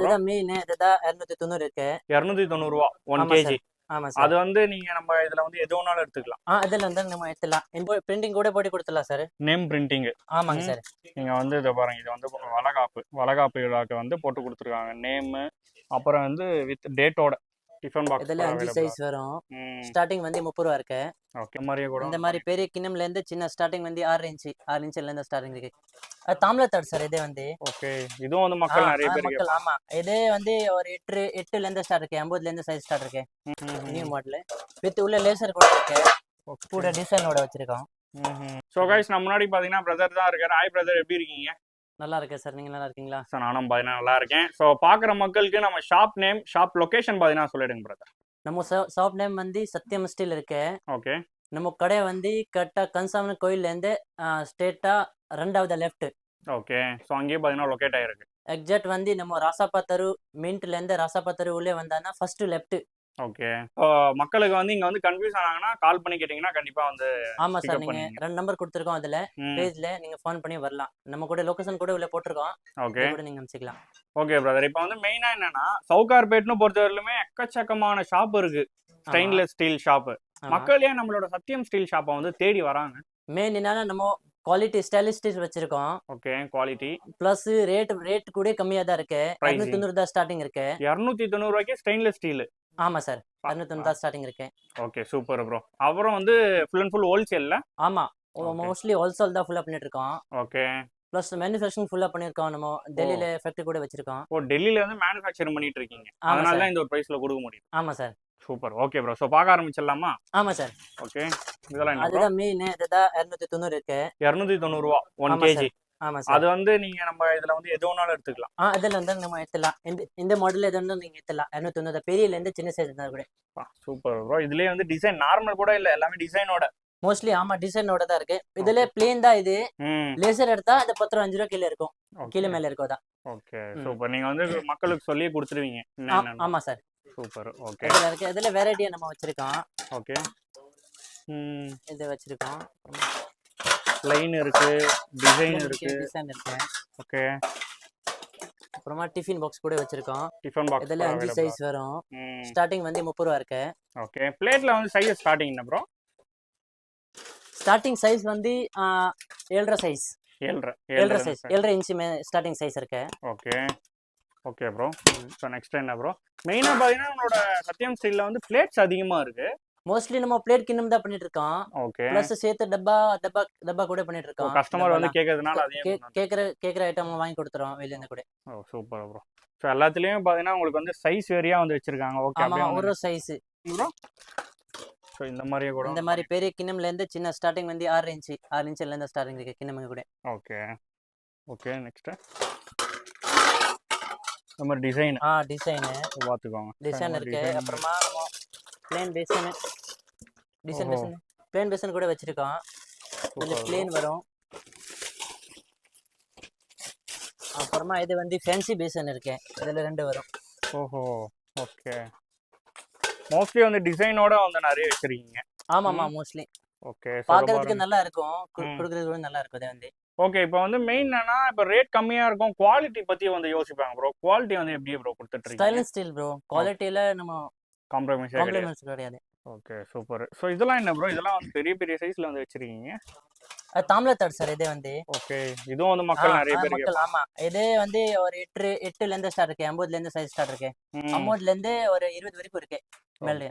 Bro? இதுதான் மீன். இதுதான் 290 இருக்கு. 290 ரூபா 1 ஆமா கேஜி. சார். ஆமா சார். அது வந்து நீங்க நம்ம இதுல வந்து எது வேணாலும் எடுத்துக்கலாம். இதுல வந்து நம்ம எடுத்துலாம். பிரிண்டிங் கூட போட்டு கொடுத்துடலாம் சார். Name printing. ஆமாங்க சார். நீங்க வந்து இதை பாருங்க, இது வந்து வளகாப்பு விழாக்கு வந்து போட்டு கொடுத்துருக்காங்க நேமு. அப்புறம் வந்து வித் டேட்டோட டிஃபன் பாக்ஸ் இதுல கூட 5 அவைலபிளா. சைஸ் வரும். ஸ்டார்டிங் வந்து 30 ரூபா இருக்கு. ஓகே, மாதிரியே கூட இந்த மாதிரி பெரிய கிண்ணம்ல இருந்து சின்ன ஸ்டார்டிங் வந்து 6 இன்ச்ல இருந்து ஸ்டார்டிங் இருக்கு. அது தாம்லத்தட் சார். இதே வந்து ஓகே, இதுவும் வந்து மக்கள் நிறைய பேர் மக்கள். ஆமா, இதே வந்து ஒரு 8ல இருந்து ஸ்டார்ட் இருக்கு. 80ல இருந்து சைஸ் ஸ்டார்ட் இருக்கு. நியூ மாடல் வித் உள்ள லேசர் கூட இருக்கு. கூட டிசைனோட வச்சிருக்கோம். ஸோ கைஸ், நான் முன்னாடி பார்த்தீங்கன்னா பிரதர் தான் இருக்காரு. ஹாய் பிரதர், எப்படி இருக்கீங்க? நல்லா இருக்கேன் சார். நீங்க நல்லா இருக்கீங்களா? சார் நானும் பார்த்தீங்கன்னா நல்லா இருக்கேன். ஸோ பார்க்குற மக்களுக்கு நம்ம ஷாப் நேம், ஷாப் லொகேஷன் பார்த்தீங்கன்னா சொல்லிடுங்க பிரதர். நம்ம ஷாப் நேம் வந்து சத்யம் ஸ்டீல் இருக்கு. ஓகே. நம்ம கடை வந்து கரெக்டா கன்சாமன் கோயில்ல இருந்து ஸ்ட்ரெயிட்டா 2வது லெஃப்ட். ஓகே. ஸோ அங்கேயே பார்த்தீங்கன்னா லொக்கேட் ஆயிருக்கு. எக்ஸாக்ட் வந்து நம்ம ராசாப்பா தெரு மின்ட்ல இருந்து ராசாப்பா தெரு உள்ளே வந்தானா ஃபர்ஸ்ட் லெஃப்ட். ஓகே. மக்களுக்கு வந்து இங்க வந்து கன்ஃபியூஸ் ஆனாங்கன்னா கால் பண்ணி கேட்டீங்கன்னா கண்டிப்பா வந்து ஆமா சார். பிக்கப் நீங்க பண்ணுவீங்க. 2 நம்பர் கொடுத்துருக்கோம். அதுல பேஜ்ல நீங்க ஃபோன் பண்ணி வரலாம். நம்ம கூட லொகேஷன் கூட உள்ள போட்டிருக்கோம். ஓகே. கூட நீங்க அனுப்பிச்சிக்கலாம். ஓகே பிரதர், இப்போ வந்து மெயினா என்னன்னா சவுகார்பேட்னு பொறுத்தவரையிலுமே எக்கச்சக்கமான ஷாப் இருக்கு. Stainless steel shop. மக்கள் ஏன் நம்மளோட சத்யம் ஸ்டீல் ஷாப்பை வந்து தேடி வராங்க? மெயின் என்னன்னா நம்ம குவாலிட்டி ஸ்டைலிஷ் வச்சிருக்கோம். ஓகே, குவாலிட்டி பிளஸ் ரேட் கூட கம்மியா தான் இருக்கு. 290 தான் ஸ்டார்டிங் இருக்கு. 290 ரூபாய்க்கு ஸ்டெயின்லெஸ் ஸ்டீல். ஆமா சார். 290 தான் ஸ்டார்டிங் இருக்கு. Okay, super bro. அப்புறம் வந்து ஃபுல் அண்ட் ஃபுல் ஹோல்சேல்ல. ஆமா, மோஸ்ட்லி ஹோல்சேல் தான் ஃபுல்லா பண்ணிட்டு இருக்கோம். ஓகே. பிளஸ் மேனுஃபேக்சரிங் ஃபுல்லா பண்ணிருக்கோம். நம்ம டெல்லியில ஃபேக்டரி கூட வச்சிருக்கோம். டெல்லியில வந்து மேனுஃபேக்சரிங் பண்ணிட்டு இருக்கீங்க, அதனால தான் இந்த ஒரு பிரைஸ்ல கொடுக்க முடியும். ஆமா sir. Super. Okay bro, so பார்க்க ஆரம்பிச்சிடலாமா? ஆமா சார். ஓகே. இதெல்லாம் என்ன ப்ரோ? அதுதான் மீன். இதுதான் 290 இருக்கு. 290 ரூபா 1 ஆமா கேஜி. சார். ஆமா சார். அது வந்து நீங்க நம்ம இதுல வந்து எது வேணாலும் எடுத்துக்கலாம். இதுல வந்து நம்ம எடுத்துலாம். இந்த மாடல் எது வேணும் நீங்க எடுத்துலாம். 290 பெரியல இருந்து சின்ன சைஸ் இருந்தா கூட. Super bro. இதுலயே வந்து டிசைன் நார்மல் கூட இல்ல, எல்லாமே டிசைனோட. மோஸ்ட்லி ஆமா டிசைனோட தான் இருக்கு. இதுல பிளேன் தான். இது லேசர் எடுத்தா அது 10 ரூபா 5 ரூபா கீழ இருக்கும். கீழ மேல இருக்கும் தான். Okay, super. நீங்க வந்து மக்களுக்கு சொல்லி கொடுத்துருவீங்க. ஆமா சார். சூப்பர். ஓகே. இதுல இருக்கு. இதுல வெரைட்டியா நம்ம வச்சிருக்கோம். ஓகே. இது வச்சிருக்கோம். லைன் இருக்கு, டிசைன் இருக்கு. டிசைன் இருக்கு. ஓகே. அப்புறமா டிஃபன் பாக்ஸ் கூட வச்சிருக்கோம். டிஃபன் பாக்ஸ் இதுல 5 சைஸ் வரும். ஸ்டார்டிங் வந்து 30 ரூபா இருக்கு. ஓகே. பிளேட்ல வந்து சைஸ் ஸ்டார்டிங் என்ன ப்ரோ? ஸ்டார்டிங் சைஸ் வந்து 7.5 size. 7.5 size. 7.5 inch starting size இருக்கு. Okay. Okay bro. So next என்ன ப்ரோ? மெயினா பாத்தீங்கன்னா நம்மளோட சத்யம் ஸ்டீல்ல வந்து பிளேட்ஸ் அதிகமா இருக்கு. மோஸ்ட்லி நம்ம பிளேட் கிண்ணம் தான் பண்ணிட்டு இருக்கோம். ஓகே. பிளஸ் சேர்த்து டப்பா கூட பண்ணிட்டு இருக்கோம். கஸ்டமர் வந்து கேக்குறதுனால அதையும் கேக்குற ஐட்டம் வாங்கி கொடுத்துறோம் வெளிய இருந்து கூட. Super bro. ஸோ எல்லாத்துலயும் பாத்தீங்கன்னா உங்களுக்கு வந்து சைஸ் வேரியா வந்து வச்சிருக்காங்க. ஓகே. ஆமா, ஒரு சைஸ் ப்ரோ. ஸோ இந்த மாதிரியே கூட இந்த மாதிரி பெரிய கிண்ணம்ல இருந்து சின்ன ஸ்டார்டிங் வந்து 6 இன்ச்ல இருந்து ஸ்டார்டிங் இருக்கு கிண்ணம் கூட. ஓகே. ஓகே. நெக்ஸ்ட் இந்த மாதிரி டிசைன். டிசைன் பாத்துக்கோங்க. டிசைன் இருக்கு. அப்புறமா நம்ம பிளேன் பேசன் கூட வச்சிருக்கோம். இதுல பிளேன் வரும். அப்புறமா இது வந்து ஃபேன்சி பேசன் இருக்கு. இதுல 2 வரும். ஓஹோ. ஓகே. மோஸ்ட்லி வந்து டிசைனோட வந்து நிறைய வச்சிருக்கீங்க. ஆமாமா, மோஸ்ட்லி. ஓகே. பார்க்கிறதுக்கு நல்லா இருக்கும், கொடுக்கிறதுக்கு நல்லா இருக்கும். அது வந்து ஓகே. இப்போ வந்து மெயின் என்னன்னா இப்போ ரேட் கம்மியா இருக்கும், குவாலிட்டி பத்தி வந்து யோசிப்பாங்க ப்ரோ. குவாலிட்டி வந்து எப்படி ப்ரோ கொடுத்துட்டு இருக்கீங்க? Stylish steel bro. குவாலிட்டில நம்ம காம்ப்ரமைஸ் கிடையாது. Okay, super. ஸோ இதெல்லாம் என்ன ப்ரோ? இதெல்லாம் வந்து பெரிய பெரிய சைஸ்ல வந்து வச்சிருக்கீங்க. தாம்லத்தட் சார். இதே வந்து ஓகே. இதுவும் வந்து மக்கள் நிறைய பேர் மக்கள். ஆமா, இதே வந்து ஒரு 8ல இருந்து ஸ்டார்ட் இருக்கு. 80ல இருந்து சைஸ் ஸ்டார்ட் இருக்கு. 50ல இருந்து ஒரு 20 வரைக்கும் இருக்கு மேல.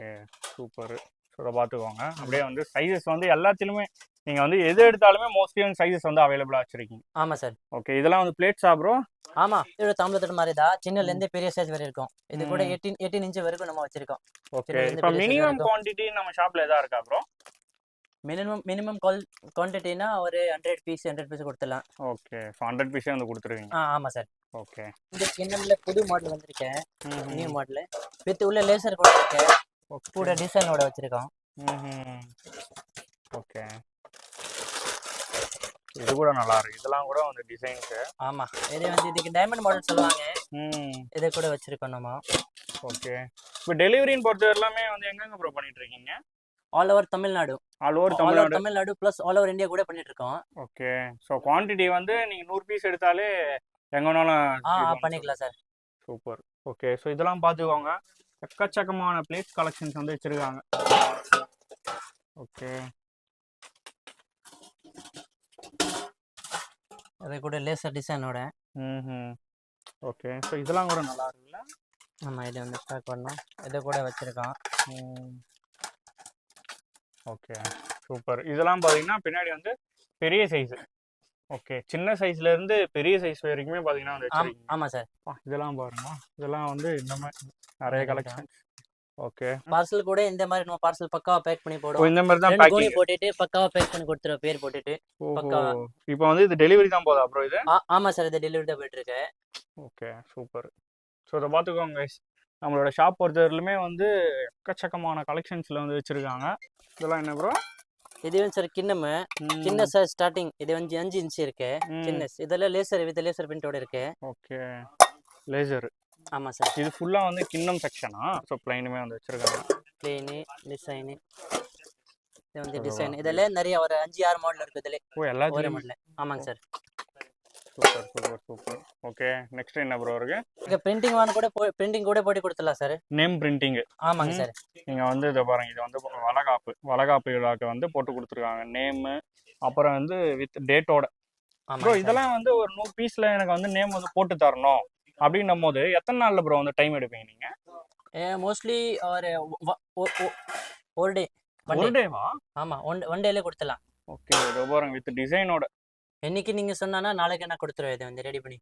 சூப்பர். ஸோ பாத்துக்கோங்க. அப்படியே வந்து சைஸஸ் வந்து எல்லாத்திலுமே நீங்க வந்து எது எடுத்தாலுமே மோஸ்ட்லி வந்து சைஸஸ் வந்து அவைலபிளா வச்சிருக்கீங்க. ஆமா சார். ஓகே. இதெல்லாம் வந்து பிளேட்ஸா ப்ரோ? ஆமா, இது தாம்லத்தட் மாதிரி தான். சின்னல இருந்து பெரிய சைஸ் வரை இருக்கும். இது கூட 18 இன்ச் வரைக்கும் நம்ம வச்சிருக்கோம். ஓகே. இப்போ மினிமம் குவாண்டிட்டி நம்ம ஷாப்ல எதா இருக்கா ப்ரோ? மினிமம் குவாண்டிட்டினா ஒரு 100 பீஸ் கொடுத்துடலாம். ஓகே. ஸோ 100 பீஸே வந்து கொடுத்துருவீங்க. ஆமா சார். ஓகே. இந்த கிண்ணம்ல புது மாடல் வந்திருக்கேன். நியூ மாடல் வித் உள்ள லேசர் கூட இருக்கு. கூட டிசைனோட வச்சிருக்கோம். ஓகே. இது கூட நல்லா இருக்கு. இதெல்லாம் கூட வந்து டிசைன்ஸ். ஆமா, இது வந்து இதுக்கு டைமண்ட் மாடல் சொல்லுவாங்க. இதை கூட வச்சிருக்கோம் நம்ம. ஓகே. இப்போ டெலிவரின்னு பொறுத்த எல்லாமே வந்து எங்கெங்க ப்ரோ பண்ணிட்டு இருக்கீங்க? All over Tamil Nadu. Tamil Nadu plus all over India கூட பண்ணிட்டு இருக்கோம். ஓகே. ஸோ குவான்டிட்டி வந்து நீங்க 100 பீஸ் எடுத்தாலே எங்க வேணாலும் பண்ணிக்கலாம் சார். சூப்பர். ஓகே, ஸோ இதெல்லாம் பார்த்துக்கோங்க. எக்கச்சக்கமான பிளேட் கலெக்ஷன்ஸ் வந்து வச்சிருக்காங்க. ஓகே, அது கூட லேசர் டிசைனோட. ம். ஓகே, ஸோ இதெல்லாம் கூட நல்லா இருக்குல்ல. ஆமாம், இது வந்து ஸ்டாக் பண்ணோம், இதை கூட வச்சுருக்கோம். Okay, super. இதெல்லாம் பார்த்தீங்கன்னா பின்னாடி வந்து பெரிய சைஸு. ஓகே, சின்ன சைஸ்ல இருந்து பெரிய சைஸ் வரைக்குமே பார்த்தீங்கன்னா வந்து வச்சிருக்கீங்க. ஆமாம் சார். இதெல்லாம் பாருங்க, இதெல்லாம் வந்து இந்த மாதிரி நிறைய கலெக்ஷன். ஓகே, பார்சல் கூட இந்த மாதிரி நம்ம பார்சல் பக்காவா பேக் பண்ணி போடுவோம். இந்த மாதிரி தான் 2 கோணி பேக்கிங். போட்டுட்டு பக்காவா பேக் பண்ணி கொடுத்துருவோம், பேர் போட்டுட்டு பக்காவா. இப்போ வந்து இது டெலிவரி தான் போதா ப்ரோ இது? ஆமாம் சார், இது டெலிவரி தான் போயிட்டு இருக்கு. Okay, super. ஸோ இதை பார்த்துக்கோங்க guys. நம்மளோட ஷாப் பொறுத்தவரையிலுமே வந்து எக்கச்சக்கமான கலெக்ஷன்ஸில் வந்து வச்சுருக்காங்க. இதெல்லாம் என்ன ப்ரோ? இது வந்து சார் கிண்ணம், சின்ன சார் ஸ்டார்டிங். இது வந்து 5 இன்ச் இருக்கு சின்ன. இதெல்லாம் லேசர் வித் லேசர் பிரிண்டோட இருக்கு. Okay, laser. ஆமாம் சார். இது ஃபுல்லாக வந்து கிண்ணம் செக்ஷனா? ஸோ பிளைனுமே வந்து வச்சுருக்காங்க. பிளெயின் டிசைனு, இது வந்து டிசைன். இதில் நிறைய ஒரு 5-6 மாடல் இருக்குது இதில். ஓ, எல்லாத்தையும் ஒரே மாடல். ஆமாங்க sir. Super super super. Okay, next என்ன ப்ரோ இருக்கு? இங்கே பிரிண்டிங் வாங்க கூட பிரிண்டிங் கூட போட்டு கொடுத்துடலாம் சார். Name printing. ஆமாங்க சார். நீங்கள் வந்து இதை பாருங்க, இது வந்து வளகாப்பு விழாக்கு வந்து போட்டு கொடுத்துருக்காங்க நேமு. அப்புறம் வந்து வித் டேட்டோட. ப்ரோ இதெல்லாம் வந்து ஒரு 100 பீஸில் எனக்கு வந்து நேம் வந்து போட்டு தரணும் அப்படின்னும் போது எத்தனை நாளில் ப்ரோ வந்து டைம் எடுப்பீங்க நீங்கள்? மோஸ்ட்லி ஒரு ஒரு டே. ஒரு டேவா? ஆமாம், ஒன் டேலே கொடுத்துடலாம். ஓகே, இதோ பாருங்க வித் டிசைனோட. என்னைக்கு நீங்கள் சொன்னா நாளைக்கு நான் கொடுத்துருவேன் இதை வந்து ரெடி பண்ணி.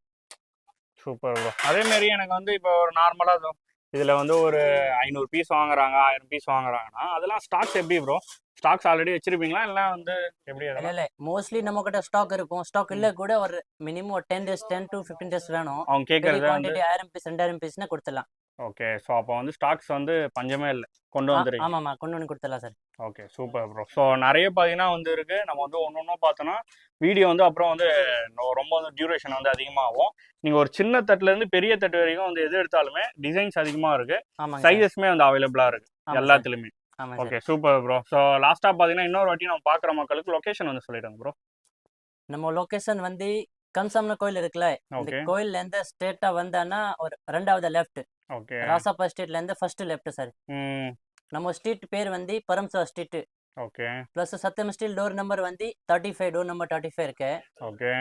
Super bro. அதேமாரி எனக்கு வந்து இப்போ ஒரு நார்மலாக இதில் வந்து ஒரு 500 பீஸ் வாங்குறாங்க, 1000 பீஸ் வாங்குறாங்கன்னா அதெல்லாம் ஸ்டாக்ஸ் எப்படி ப்ரோ? ஸ்டாக்ஸ் ஆல்ரெடி வச்சிருப்பீங்களா இல்லை வந்து எப்படி? இல்லை, மோஸ்ட்லி நம்ம கிட்ட ஸ்டாக் இருக்கும். ஸ்டாக் இல்லை கூட ஒரு மினிமம் ஒரு 10 days 10 to 15 days வேணும். அவங்க கேட்கறது குவான்டிட்டி 1000 பீஸ் 2000 பீஸ்னா கொடுத்துடலாம். ஓகே, ஸோ அப்போ வந்து ஸ்டாக்ஸ் வந்து பஞ்சமே இல்லை, கொண்டு வந்துடுறீங்க. ஆமாம்மா, கொண்டு வந்து கொடுத்துடலாம் sir. Okay, super bro. So நிறைய பார்த்தீங்கன்னா வந்து இருக்கு. நம்ம வந்து ஒன்றும் பார்த்தோன்னா வீடியோ வந்து அப்புறம் வந்து ரொம்ப வந்து டியூரேஷன் வந்து அதிகமாகும். நீங்கள் ஒரு சின்ன தட்டுலேருந்து பெரிய தட்டு வரைக்கும் வந்து எது எடுத்தாலுமே டிசைன்ஸ் அதிகமாக இருக்கு. சைஸஸ்மே வந்து அவைலபிளாக இருக்கு எல்லாத்துலேயுமே. Okay, super bro. ஸோ லாஸ்ட்டாக பார்த்தீங்கன்னா இன்னொரு வாட்டி நம்ம பார்க்குற மக்களுக்கு லொக்கேஷன் வந்து சொல்லிடுங்க ப்ரோ. நம்ம லொக்கேஷன் வந்து கம்சம்ன கோயில் இருக்குல்ல, இந்த கோயில்ல இருந்து ஸ்ட்ரெயிட்டா வந்தானா ஒரு 2வது லெஃப்ட். ஓகே, ராசாப்பா ஸ்ட்ரீட்ல இருந்து ஃபர்ஸ்ட் லெஃப்ட் சார். நம்ம ஸ்ட்ரீட் பேர் வந்து பரம்சா ஸ்ட்ரீட். ஓகே, ப்ளஸ் சத்தியம் ஸ்டீல் டோர் நம்பர் வந்து 35, டோர் நம்பர் 35 இருக்கு. ஓகே,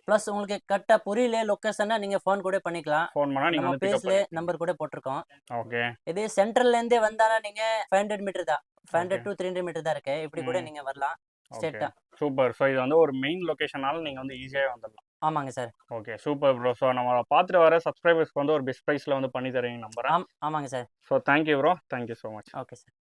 ப்ளஸ் உங்களுக்கு கரெக்டா புரியல லொகேஷனா நீங்க ஃபோன் கூட பண்ணிக்கலாம். ஃபோன் பண்ணா நீங்க நம்ம வந்து பிக்கப் பேஸ்ல நம்பர் கூட போட்டுருக்கோம். ஓகே, இது சென்ட்ரல்ல இருந்தே வந்தானா நீங்க 500 மீட்டர் தான், 500 to 300 மீட்டர் தான் இருக்கு. இப்படி கூட நீங்க வரலாம் ஸ்ட்ரெயிட்டா. சூப்பர். ஸோ இது வந்து ஒரு மெயின் லொகேஷனால நீங்க வந்து ஈஸியாவே வந்துடலாம். ஆமாங்க sir. Okay, super bro. So நம்ம பார்த்துட்டு வர சப்ஸ்கிரைபர்ஸ்க்கு வந்து ஒரு பெஸ்ட் ப்ரைஸ்ல வந்து பண்ணி தரீங்க நம்புறேன். ஆமாங்க sir. So thank you bro, thank you so much. Okay sir.